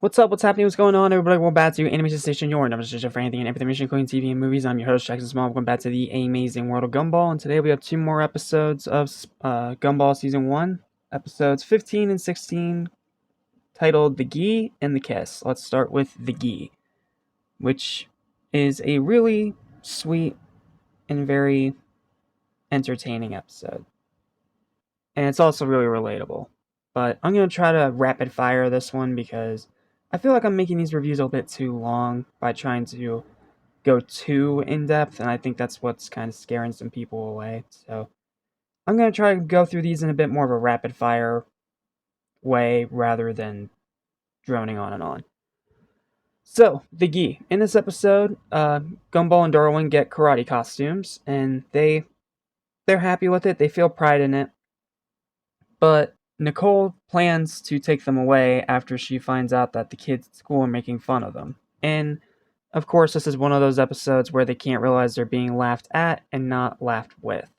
What's up? What's happening? What's going on? Everybody, welcome back to Animation Station, your number station for anything and everything including TV and movies. I'm your host, Jackson Small. Welcome back to the A-MAY-Zing world of Gumball, and today we have 2 more episodes of Gumball Season 1, episodes 15 and 16, titled The Gi and the Kiss. Let's start with The Gi, which is a really sweet and very entertaining episode. And it's also really relatable. But I'm going to try to rapid fire this one because I feel like I'm making these reviews a bit too long by trying to go too in depth, and I think that's what's kind of scaring some people away. So I'm going to try to go through these in a bit more of a rapid fire way rather than droning on and on. So, the Gi. In this episode, Gumball and Darwin get karate costumes, and they're happy with it. They feel pride in it. But Nicole plans to take them away after she finds out that the kids at school are making fun of them. And, of course, this is one of those episodes where they can't realize they're being laughed at and not laughed with.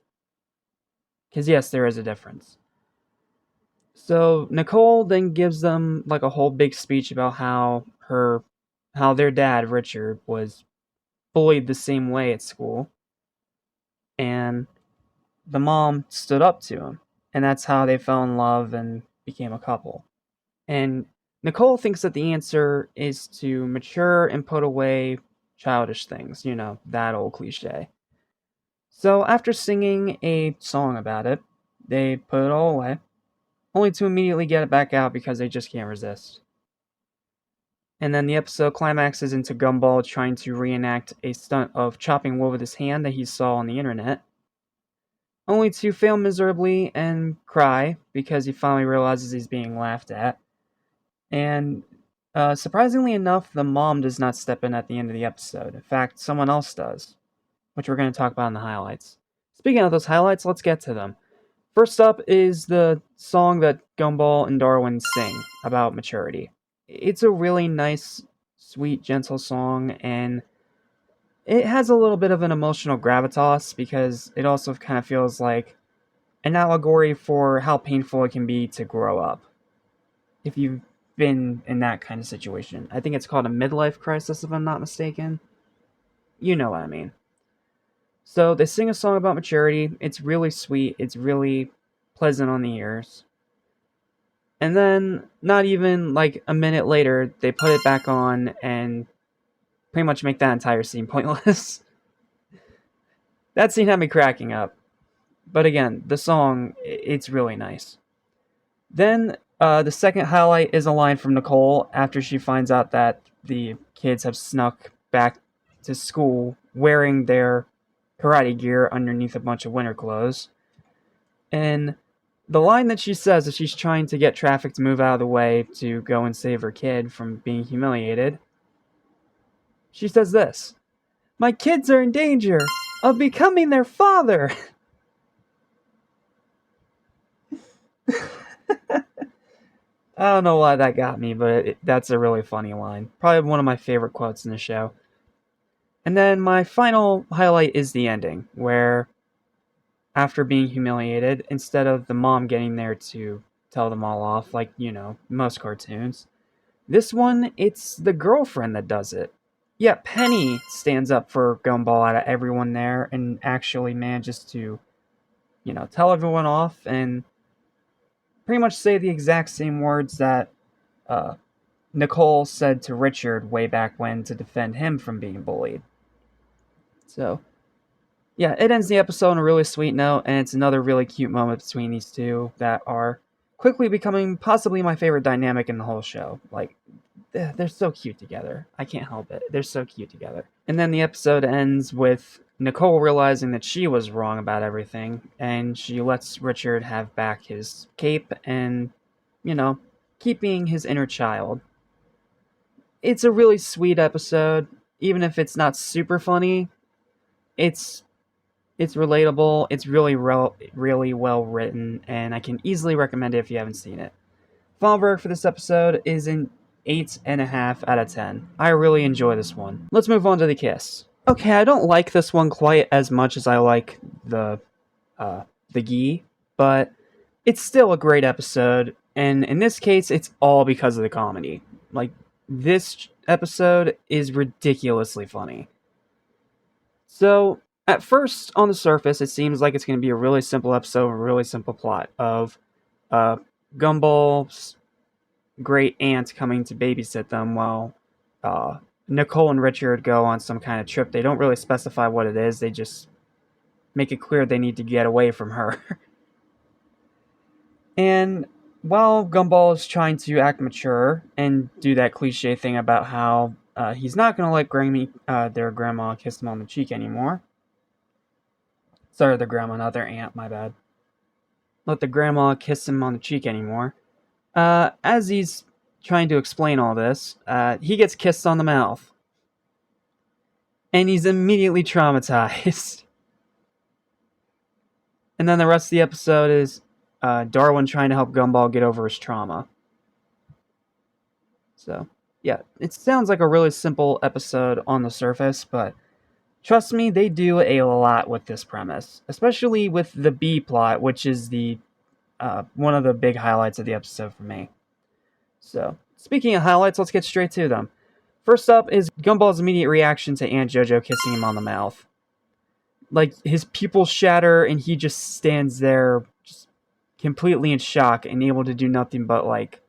Because, yes, there is a difference. So, Nicole then gives them, like, a whole big speech about how their dad, Richard, was bullied the same way at school. And the mom stood up to him. And that's how they fell in love and became a couple. And Nicole thinks that the answer is to mature and put away childish things, that old cliche. So after singing a song about it, they put it all away, only to immediately get it back out because they just can't resist. And then the episode climaxes into Gumball trying to reenact a stunt of chopping wood with his hand that he saw on the internet, only to fail miserably and cry because he finally realizes he's being laughed at. And surprisingly enough, the mom does not step in at the end of the episode. In fact, someone else does, which we're going to talk about in the highlights. Speaking of those highlights, let's get to them. First up is the song that Gumball and Darwin sing about maturity. It's a really nice, sweet, gentle song, and it has a little bit of an emotional gravitas because it also kind of feels like an allegory for how painful it can be to grow up. If you've been in that kind of situation. I think it's called a midlife crisis, if I'm not mistaken. You know what I mean. So they sing a song about maturity. It's really sweet. It's really pleasant on the ears. And then, not even like a minute later, they put it back on and pretty much make that entire scene pointless. That scene had me cracking up. But again, the song, it's really nice. Then, the second highlight is a line from Nicole after she finds out that the kids have snuck back to school wearing their karate gear underneath a bunch of winter clothes. And the line that she says as she's trying to get traffic to move out of the way to go and save her kid from being humiliated, she says this: "My kids are in danger of becoming their father." I don't know why that got me, but that's a really funny line. Probably one of my favorite quotes in the show. And then my final highlight is the ending, where after being humiliated, instead of the mom getting there to tell them all off, like, most cartoons, this one, it's the girlfriend that does it. Yeah, Penny stands up for Gumball out of everyone there and actually manages to, tell everyone off and pretty much say the exact same words that Nicole said to Richard way back when to defend him from being bullied. So, yeah, it ends the episode on a really sweet note, and it's another really cute moment between these two that are quickly becoming possibly my favorite dynamic in the whole show. Like, they're so cute together. I can't help it. They're so cute together. And then the episode ends with Nicole realizing that she was wrong about everything, and she lets Richard have back his cape and, keep being his inner child. It's a really sweet episode, even if it's not super funny. It's relatable, it's really well written, and I can easily recommend it if you haven't seen it. Final verdict for this episode is an 8.5 out of 10. I really enjoy this one. Let's move on to the kiss. Okay, I don't like this one quite as much as I like the Gi, but it's still a great episode, and in this case, it's all because of the comedy. Like, this episode is ridiculously funny. So, at first, on the surface, it seems like it's going to be a really simple episode, a really simple plot of uh, Gumball's great aunt coming to babysit them while uh, Nicole and Richard go on some kind of trip. They don't really specify what it is, they just make it clear they need to get away from her. And while Gumball is trying to act mature and do that cliche thing about how he's not going to let their grandma kiss him on the cheek anymore. Sorry, their grandma, not their aunt, my bad. Let the grandma kiss him on the cheek anymore. As he's trying to explain all this, he gets kissed on the mouth. And he's immediately traumatized. And then the rest of the episode is Darwin trying to help Gumball get over his trauma. So, yeah, it sounds like a really simple episode on the surface, but trust me, they do a lot with this premise, especially with the B plot, which is the one of the big highlights of the episode for me. So, speaking of highlights, let's get straight to them. First up is Gumball's immediate reaction to Aunt JoJo kissing him on the mouth. Like, his pupils shatter, and he just stands there, just completely in shock and able to do nothing but, like,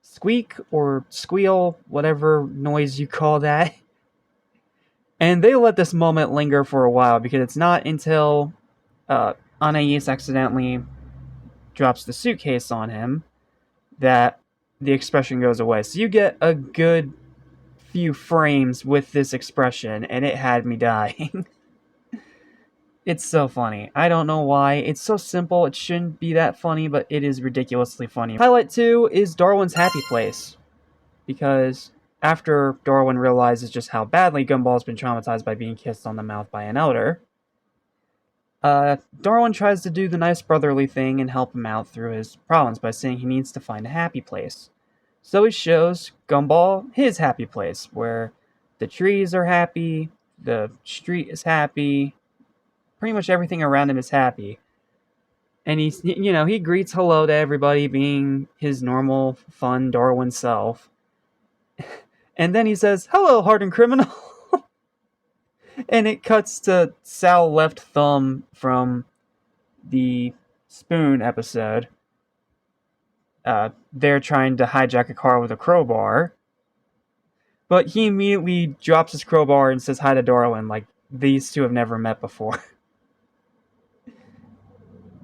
squeak or squeal, whatever noise you call that. And they let this moment linger for a while, because it's not until Anais accidentally drops the suitcase on him that the expression goes away. So you get a good few frames with this expression, and it had me dying. It's so funny. I don't know why. It's so simple. It shouldn't be that funny, but it is ridiculously funny. Highlight 2 is Darwin's happy place. Because after Darwin realizes just how badly Gumball's been traumatized by being kissed on the mouth by an elder, Darwin tries to do the nice brotherly thing and help him out through his problems by saying he needs to find a happy place. So he shows Gumball his happy place, where the trees are happy, the street is happy, pretty much everything around him is happy. And he greets hello to everybody, being his normal, fun Darwin self. And then he says, "Hello, hardened criminal." And it cuts to Sal Left Thumb from the Spoon episode. They're trying to hijack a car with a crowbar. But he immediately drops his crowbar and says hi to Darwin, like these two have never met before.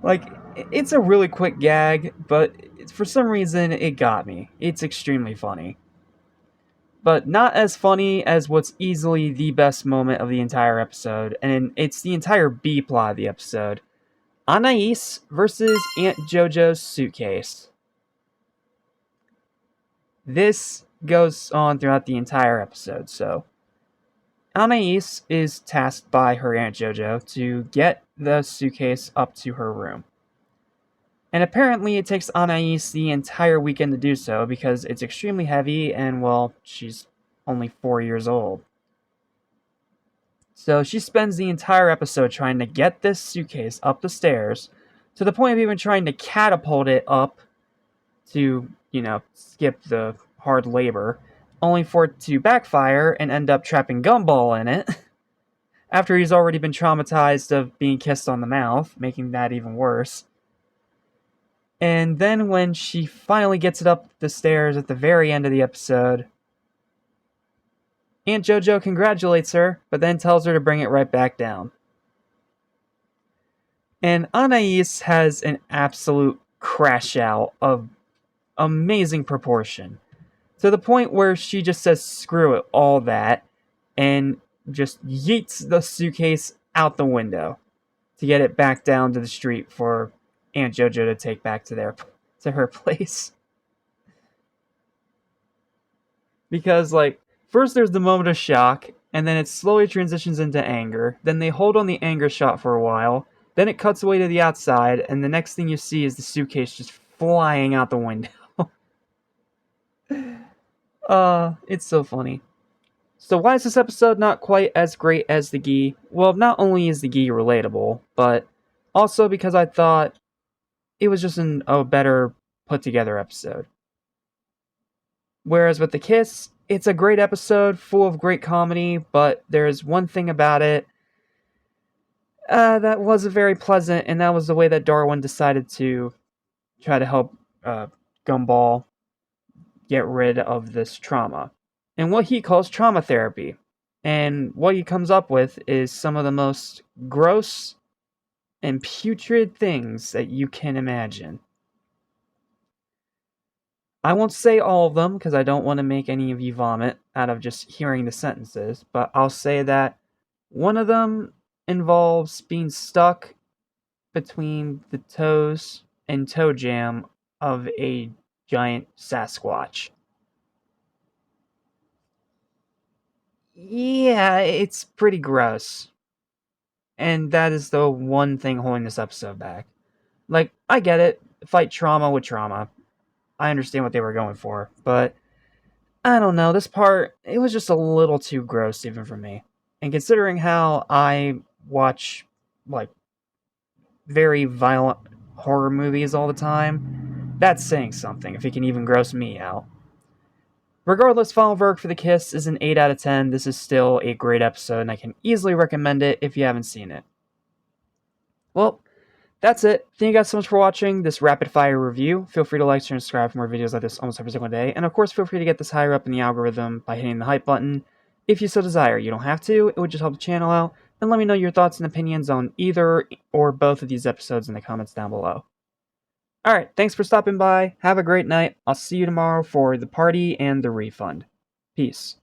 Like, it's a really quick gag, but for some reason it got me. It's extremely funny. But not as funny as what's easily the best moment of the entire episode, and it's the entire B plot of the episode. Anais versus Aunt JoJo's suitcase. This goes on throughout the entire episode, so Anais is tasked by her Aunt JoJo to get the suitcase up to her room. And apparently it takes Anais the entire weekend to do so because it's extremely heavy and, well, she's only 4 years old. So she spends the entire episode trying to get this suitcase up the stairs, to the point of even trying to catapult it up to, skip the hard labor, only for it to backfire and end up trapping Gumball in it, after he's already been traumatized of being kissed on the mouth, making that even worse. And then when she finally gets it up the stairs at the very end of the episode, Aunt JoJo congratulates her, but then tells her to bring it right back down. And Anais has an absolute crash out of amazing proportion, to the point where she just says screw it, all that, and just yeets the suitcase out the window to get it back down to the street for Aunt JoJo to take back to her place. Because, first there's the moment of shock, and then it slowly transitions into anger. Then they hold on the anger shot for a while. Then it cuts away to the outside, and the next thing you see is the suitcase just flying out the window. It's so funny. So why is this episode not quite as great as the Gi? Well, not only is the Gi relatable, but also because I thought it was just a better put together episode. Whereas with the kiss, It's a great episode, full of great comedy, but there's one thing about it that wasn't very pleasant, and that was the way that Darwin decided to try to help uh, Gumball get rid of this trauma. And what he calls trauma therapy. And what he comes up with is some of the most gross and putrid things that you can imagine. I won't say all of them because I don't want to make any of you vomit out of just hearing the sentences, but I'll say that one of them involves being stuck between the toes and toe jam of a giant Sasquatch. Yeah, it's pretty gross. And that is the one thing holding this episode back. Like, I get it. Fight trauma with trauma. I understand what they were going for, but I don't know. This part, it was just a little too gross even for me. And considering how I watch, like, very violent horror movies all the time, that's saying something if it can even gross me out. Regardless, final verdict for The Kiss is an 8 out of 10. This is still a great episode, and I can easily recommend it if you haven't seen it. Well, that's it. Thank you guys so much for watching this rapid fire review. Feel free to like, share, and subscribe for more videos like this almost every single day. And of course, feel free to get this higher up in the algorithm by hitting the hype button if you so desire. You don't have to, it would just help the channel out. And let me know your thoughts and opinions on either or both of these episodes in the comments down below. Alright, thanks for stopping by. Have a great night. I'll see you tomorrow for the party and the refund. Peace.